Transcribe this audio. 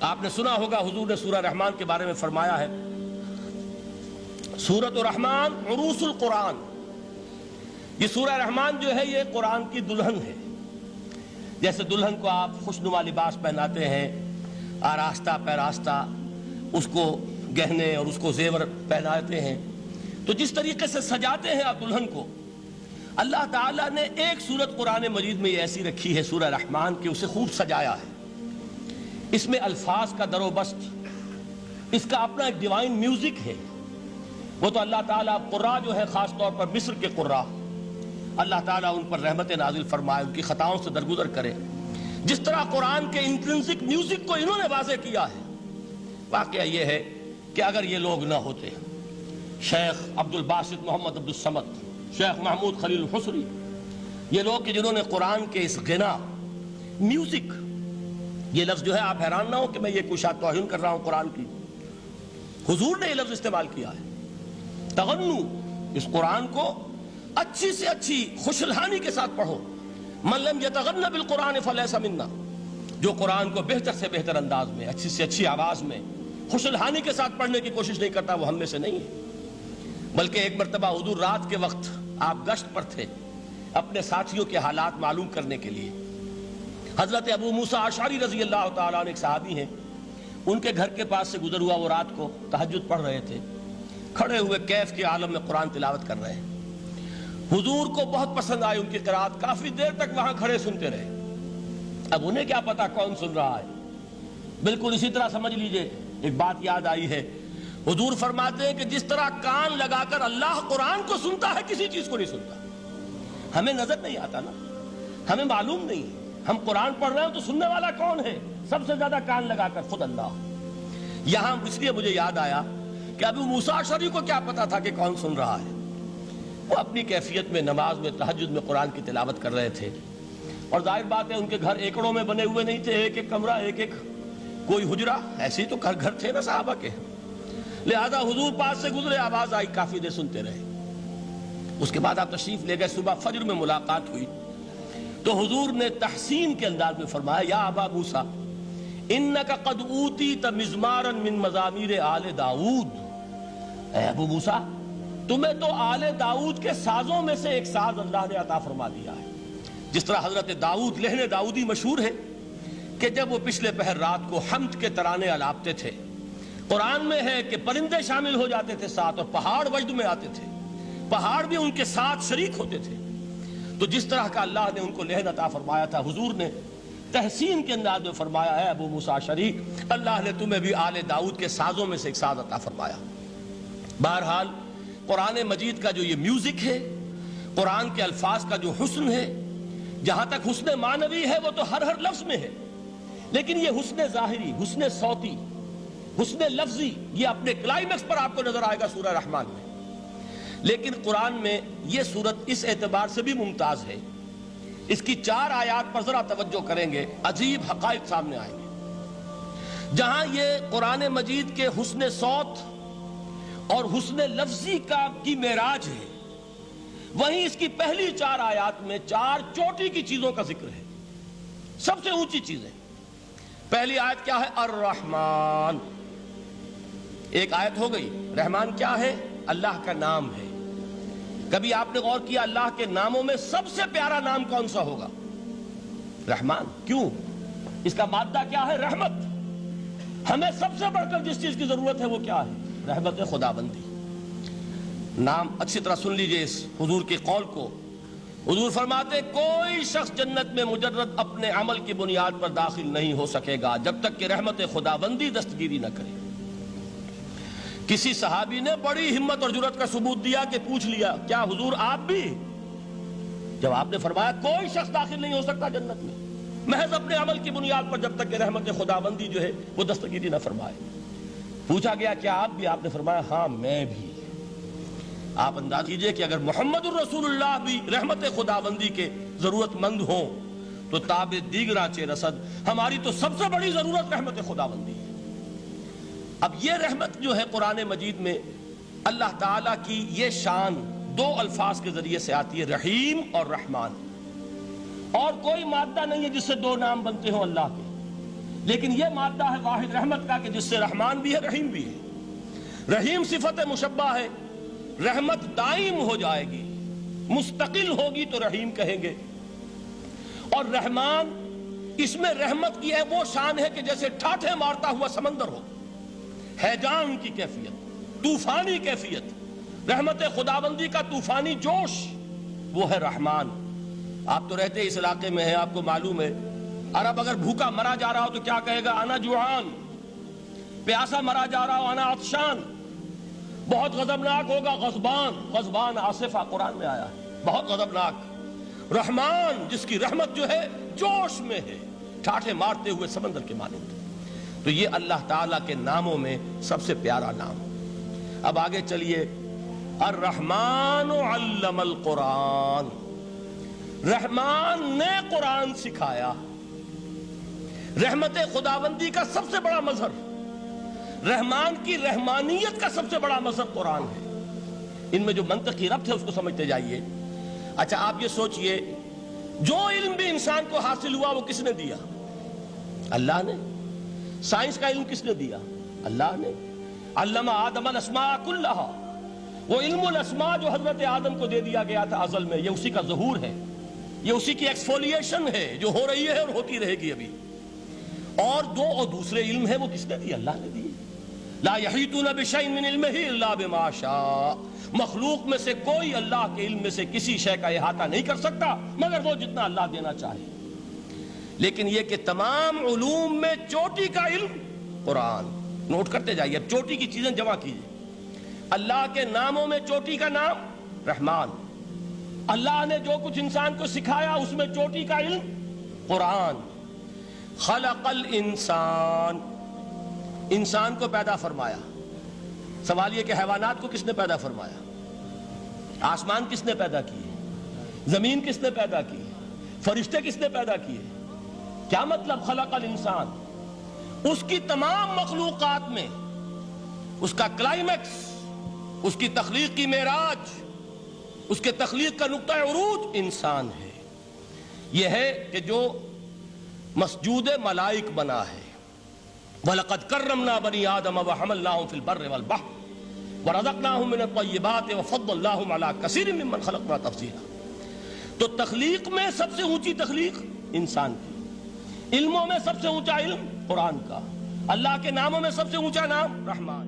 آپ نے سنا ہوگا حضور نے سورہ رحمان کے بارے میں فرمایا ہے، سورۃ الرحمن عروس القرآن، یہ سورہ رحمان جو ہے یہ قرآن کی دلہن ہے۔ جیسے دلہن کو آپ خوشنما لباس پہناتے ہیں، آراستہ پیراستہ اس کو گہنے اور اس کو زیور پہناتے ہیں، تو جس طریقے سے سجاتے ہیں آپ دلہن کو، اللہ تعالیٰ نے ایک سورت قرآن مجید میں یہ ایسی رکھی ہے سورہ رحمان کہ اسے خوب سجایا ہے۔ اس میں الفاظ کا در و بست، اس کا اپنا ایک ڈیوائن میوزک ہے۔ وہ تو اللہ تعالیٰ قراء جو ہے خاص طور پر مصر کے قراء، اللہ تعالیٰ ان پر رحمت نازل فرمائے، ان کی خطاؤں سے درگزر کرے۔ جس طرح قرآن کے انٹرنسک میوزک کو انہوں نے واضح کیا ہے، واقعہ یہ ہے کہ اگر یہ لوگ نہ ہوتے، شیخ عبد الباسط محمد عبد الصمد، شیخ محمود خلیل الحصری، یہ لوگ کہ جنہوں نے قرآن کے اس غنا میوزک، یہ لفظ جو ہے آپ حیران نہ ہو کہ میں یہ کوئی شاید توہین کر رہا ہوں قرآن کی، حضور نے یہ لفظ استعمال کیا ہے، تغنو، اس قرآن کو اچھی سے اچھی خوشلہانی کے ساتھ پڑھو۔ من لم یتغن بالقرآن فلیس منا، جو قرآن کو بہتر سے بہتر انداز میں، اچھی سے اچھی آواز میں، خوشلہانی کے ساتھ پڑھنے کی کوشش نہیں کرتا، وہ ہم میں سے نہیں ہے۔ بلکہ ایک مرتبہ حضور رات کے وقت آپ گشت پر تھے اپنے ساتھیوں کے حالات معلوم کرنے کے لیے۔ حضرت ابو موسیٰ اشعری رضی اللہ تعالیٰ عنہ ایک صحابی ہیں، ان کے گھر کے پاس سے گزر ہوا، وہ رات کو تہجد پڑھ رہے تھے، کھڑے ہوئے کیف کے عالم میں قرآن تلاوت کر رہے ہیں۔ حضور کو بہت پسند آئی ان کی قرات، کافی دیر تک وہاں کھڑے سنتے رہے۔ اب انہیں کیا پتا کون سن رہا ہے، بالکل اسی طرح سمجھ لیجئے ایک بات یاد آئی ہے، حضور فرماتے ہیں کہ جس طرح کان لگا کر اللہ قرآن کو سنتا ہے کسی چیز کو نہیں سنتا۔ ہمیں نظر نہیں آتا نا، ہمیں معلوم نہیں ہے، ہم قرآن پڑھ رہے ہیں تو سننے والا کون ہے؟ سب سے زیادہ کان لگا کر خود اللہ۔ یہاں اس لیے مجھے یاد آیا کہ ابو موسیٰ اشعری کو کیا پتا تھا کہ کون سن رہا ہے؟ وہ اپنی کیفیت میں نماز میں تہجد میں قرآن کی تلاوت کر رہے تھے، اور ظاہر بات ہے ان کے گھر ایکڑوں میں بنے ہوئے نہیں تھے، ایک ایک کمرہ، ایک ایک کوئی حجرہ، ایسے ہی تو گھر تھے نا صحابہ کے، لہذا حضور پاس سے گزرے، آواز آئی، کافی دیر سنتے رہے۔ اس کے بعد آپ تشریف لے گئے، صبح فجر میں ملاقات ہوئی تو حضور نے تحسین کے انداز میں فرمایا، یا ابا موسیٰ انک قد اوتیت مزمارا من مزامیر آل داؤد، اے ابو موسیٰ تمہیں تو آل داؤد کے سازوں میں سے ایک ساز اللہ نے عطا فرما دیا ہے۔ جس طرح حضرت داؤد، لہن داؤدی مشہور ہے کہ جب وہ پچھلے پہر رات کو حمد کے ترانے الاپتے تھے، قرآن میں ہے کہ پرندے شامل ہو جاتے تھے ساتھ، اور پہاڑ وجد میں آتے تھے، پہاڑ بھی ان کے ساتھ شریک ہوتے تھے۔ تو جس طرح کا اللہ نے ان کو لہن عطا فرمایا تھا، حضور نے تحسین کے انداز میں فرمایا ہے ابو موسیٰ اشعری، اللہ نے تمہیں بھی آل داؤد کے سازوں میں سے ایک ساز عطا فرمایا۔ بہرحال قرآن مجید کا جو یہ میوزک ہے، قرآن کے الفاظ کا جو حسن ہے، جہاں تک حسن معنوی ہے وہ تو ہر لفظ میں ہے، لیکن یہ حسن ظاہری، حسن صوتی، حسن لفظی، یہ اپنے کلائمیکس پر آپ کو نظر آئے گا سورہ رحمان میں۔ لیکن قرآن میں یہ سورت اس اعتبار سے بھی ممتاز ہے، اس کی 4 آیات پر ذرا توجہ کریں گے، عجیب حقائق سامنے آئیں گے۔ جہاں یہ قرآن مجید کے حسن صوت اور حسن لفظی کی معراج ہے، وہیں اس کی پہلی 4 آیات میں 4 چوٹی کی چیزوں کا ذکر ہے، سب سے اونچی چیزیں۔ پہلی آیت کیا ہے؟ الرحمن، ایک آیت ہو گئی۔ رحمان کیا ہے؟ اللہ کا نام ہے۔ کبھی آپ نے غور کیا اللہ کے ناموں میں سب سے پیارا نام کون سا ہوگا؟ رحمان۔ کیوں؟ اس کا مادہ کیا ہے؟ رحمت۔ ہمیں سب سے بڑھ کر جس چیز کی ضرورت ہے وہ کیا ہے؟ رحمت خداوندی۔ نام اچھی طرح سن لیجئے اس حضور کے قول کو۔ حضور فرماتے کوئی شخص جنت میں مجرد اپنے عمل کی بنیاد پر داخل نہیں ہو سکے گا جب تک کہ رحمت خداوندی دستگیری نہ کرے۔ کسی صحابی نے بڑی ہمت اور جرأت کا ثبوت دیا کہ پوچھ لیا، کیا حضور آپ بھی؟ جب آپ نے فرمایا کوئی شخص داخل نہیں ہو سکتا جنت میں محض اپنے عمل کی بنیاد پر جب تک کہ رحمت خداوندی جو ہے وہ دستگیری نہ فرمائے۔ پوچھا گیا کیا آپ بھی؟ آپ نے فرمایا ہاں میں بھی۔ آپ انداز کیجئے کہ اگر محمد الرسول اللہ بھی رحمت خداوندی کے ضرورت مند ہوں تو تاب دیگراں چے رسد، ہماری تو سب سے بڑی ضرورت رحمت خداوندی ہے۔ اب یہ رحمت جو ہے قرآن مجید میں اللہ تعالیٰ کی یہ شان 2 الفاظ کے ذریعے سے آتی ہے، رحیم اور رحمان، اور کوئی مادہ نہیں ہے جس سے 2 نام بنتے ہوں اللہ کے۔ لیکن یہ مادہ ہے واحد رحمت کا کہ جس سے رحمان بھی ہے رحیم بھی ہے۔ رحیم صفت مشبہ ہے، رحمت دائم ہو جائے گی، مستقل ہوگی تو رحیم کہیں گے، اور رحمان اس میں رحمت کی ہے وہ شان ہے کہ جیسے ٹھاٹھے مارتا ہوا سمندر ہو، ہیجان کی کیفیت، طوفانی کیفیت، رحمت خداوندی کا طوفانی جوش، وہ ہے رحمان۔ آپ تو رہتے اس علاقے میں ہیں، آپ کو معلوم ہے عرب اگر بھوکا مرا جا رہا ہو تو کیا کہے گا؟ انا جوعان۔ پیاسا مرا جا رہا ہو انا عطشان۔ بہت غضبناک ہوگا غضبان، غضبان آصفہ قرآن میں آیا ہے، بہت غضبناک۔ رحمان جس کی رحمت جو ہے جوش میں ہے، ٹھاٹھے مارتے ہوئے سمندر کے مانند۔ تو یہ اللہ تعالیٰ کے ناموں میں سب سے پیارا نام۔ اب آگے چلیے، الرحمن علم القرآن، رحمان نے قرآن سکھایا۔ رحمت خداوندی کا سب سے بڑا مظہر، رحمان کی رحمانیت کا سب سے بڑا مظہر قرآن ہے۔ ان میں جو منطقی ربط ہے اس کو سمجھتے جائیے۔ اچھا آپ یہ سوچئے، جو علم بھی انسان کو حاصل ہوا وہ کس نے دیا؟ اللہ نے۔ سائنس کا علم کس نے دیا؟ اللہ نے۔ علم آدم الاسماء کلہا، وہ علم الاسماء جو حضرت آدم کو دے دیا گیا تھا ازل میں، یہ اسی کا ظہور ہے، یہ اسی کی ایکسفولیشن ہے جو ہو رہی ہے اور ہوتی رہے گی ابھی۔ اور دوسرے علم ہے وہ کس نے دیے؟ اللہ نے دیے۔ لا یحیطون بشیء من علمہ الا بما شاء، مخلوق میں سے کوئی اللہ کے علم میں سے کسی شے کا احاطہ نہیں کر سکتا مگر وہ جتنا اللہ دینا چاہے۔ لیکن یہ کہ تمام علوم میں چوٹی کا علم قرآن، نوٹ کرتے جائیے، اب چوٹی کی چیزیں جمع کیجیے۔ اللہ کے ناموں میں چوٹی کا نام رحمان، اللہ نے جو کچھ انسان کو سکھایا اس میں چوٹی کا علم قرآن۔ خلق الانسان، انسان کو پیدا فرمایا۔ سوال یہ کہ حیوانات کو کس نے پیدا فرمایا؟ آسمان کس نے پیدا کیے؟ زمین کس نے پیدا کی؟ فرشتے کس نے پیدا کیے؟ کیا مطلب خلق الانسان؟ اس کی تمام مخلوقات میں اس کا کلائمیکس، اس کی تخلیق کی معراج، اس کے تخلیق کا نقطہ عروج انسان ہے۔ یہ ہے کہ جو مسجود ملائک بنا ہے۔ وَلَقَدْ كَرَّمْنَا بَنِي آدَمَ وَحَمَلْنَاهُمْ فِي الْبَرِّ وَالْبَحْرِ وَرَزَقْنَاهُمْ مِنَ الطَّيِّبَاتِ وَفَضَّلْنَاهُمْ عَلَى كَثِيرٍ مِّمَّنْ خَلَقْنَا تَفْضِيلًا۔ تو تخلیق میں سب سے اونچی تخلیق انسان کی، علموں میں سب سے اونچا علم قرآن کا، اللہ کے ناموں میں سب سے اونچا نام رحمان۔